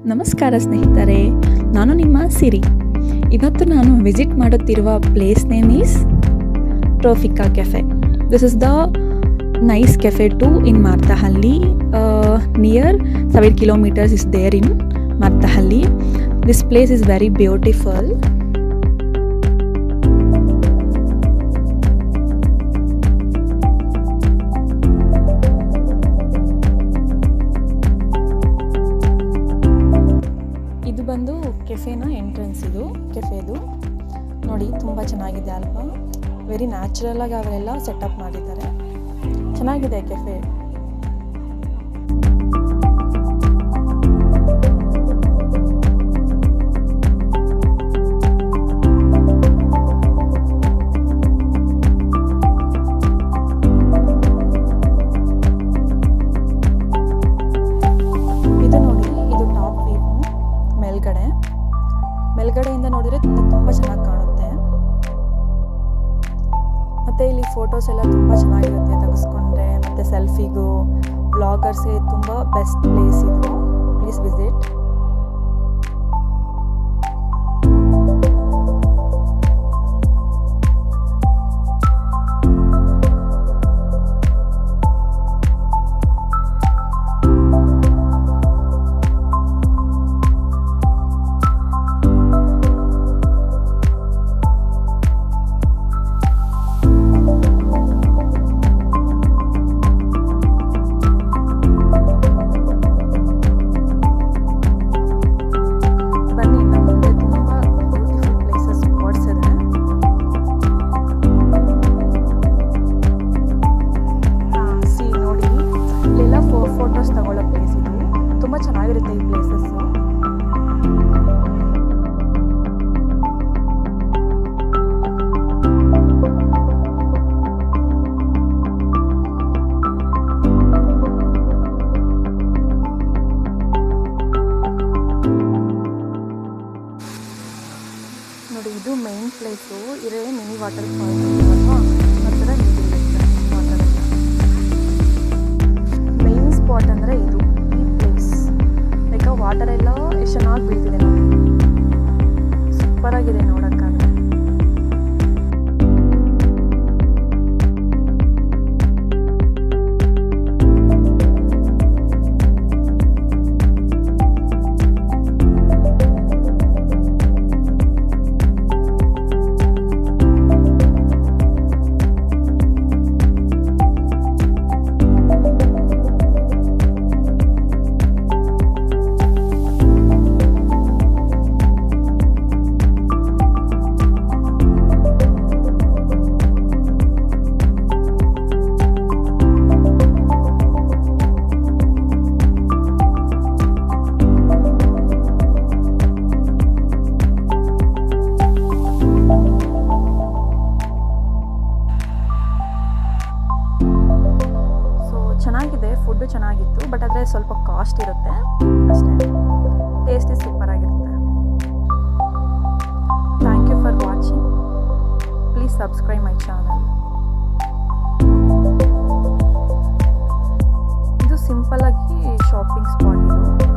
ನಮಸ್ಕಾರ ಸ್ನೇಹಿತರೆ, ನಾನು ನಿಮ್ಮ ಸಿರಿ. ಇವತ್ತು ನಾನು ವಿಸಿಟ್ ಮಾಡುತ್ತಿರುವ place name is Tropica cafe. This is the nice cafe to in Marathahalli. Near 7 kilometers is there in Marathahalli. This place is very beautiful. ಇದು ಬಂದು ಕೆಫೆನ ಎಂಟ್ರೆನ್ಸ್. ಇದು ಕೆಫೆದು ನೋಡಿ, ತುಂಬ ಚೆನ್ನಾಗಿದೆ ಅಲ್ವಾ? ವೆರಿ ನ್ಯಾಚುರಲ್ ಆಗಿ ಅವರೆಲ್ಲ ಸೆಟಪ್ ಮಾಡಿದ್ದಾರೆ. ಚೆನ್ನಾಗಿದೆ ಕೆಫೆ. ಮೇಲ್ಗಡೆಯಿಂದ ನೋಡಿದರೆ ತುಂಬ ಚೆನ್ನಾಗಿ ಕಾಣುತ್ತೆ. ಮತ್ತು ಇಲ್ಲಿ ಫೋಟೋಸ್ ಎಲ್ಲ ತುಂಬ ಚೆನ್ನಾಗಿರುತ್ತೆ ತೆಗೆಸ್ಕೊಂಡ್ರೆ. ಮತ್ತು ಸೆಲ್ಫಿಗೂ ವ್ಲಾಗರ್ಸ್ಗೆ ತುಂಬ ಬೆಸ್ಟ್ ಪ್ಲೇಸ್ ಇದು. Please visit. ಫೋಟೋಸ್ ತಗೊಳ್ಳೋ ಪ್ಲೇಸ್ ಇದು. ತುಂಬ ಚೆನ್ನಾಗಿರುತ್ತೆ ಈ ಪ್ಲೇಸಸ್. ನೋಡಿ, ಇದು ಮೈನ್ ಪ್ಲೇಸು. ಇರೇ ಮಿನಿ ವಾಟರ್ ಫಾಲ್ಸ್ ಅಲ್ವಾ, ಆ ಥರ ನೀರಿರುತ್ತೆ ವಾಟರ್. ಸ್ಪಾಟ್ ಅಂದರೆ ಇದು ಈ ಪ್ಲೇಸ್. ಲೈಕ್ ವಾಟರ್ ಎಲ್ಲ ಎಷ್ಟು ಚೆನ್ನಾಗಿ ಬೀಳ್ತಿದೆ ನೋಡಿ, ಸೂಪರಾಗಿದೆ ನೋಡೋಕ್ಕಾದ್ರೆ. ಚೆನ್ನಾಗಿದೆ, ಫುಡ್ಡು ಚೆನ್ನಾಗಿತ್ತು. ಬಟ್ ಆದರೆ ಸ್ವಲ್ಪ ಕಾಸ್ಟ್ ಇರುತ್ತೆ ಅಷ್ಟೇ. ಟೇಸ್ಟ್ ಸೂಪರ್ ಆಗಿರುತ್ತೆ. Thank you for watching. Please subscribe my channel. ಇದು ಸಿಂಪಲ್ ಆಗಿ ಶಾಪಿಂಗ್ ಸ್ಪಾಟ್ ಇದು.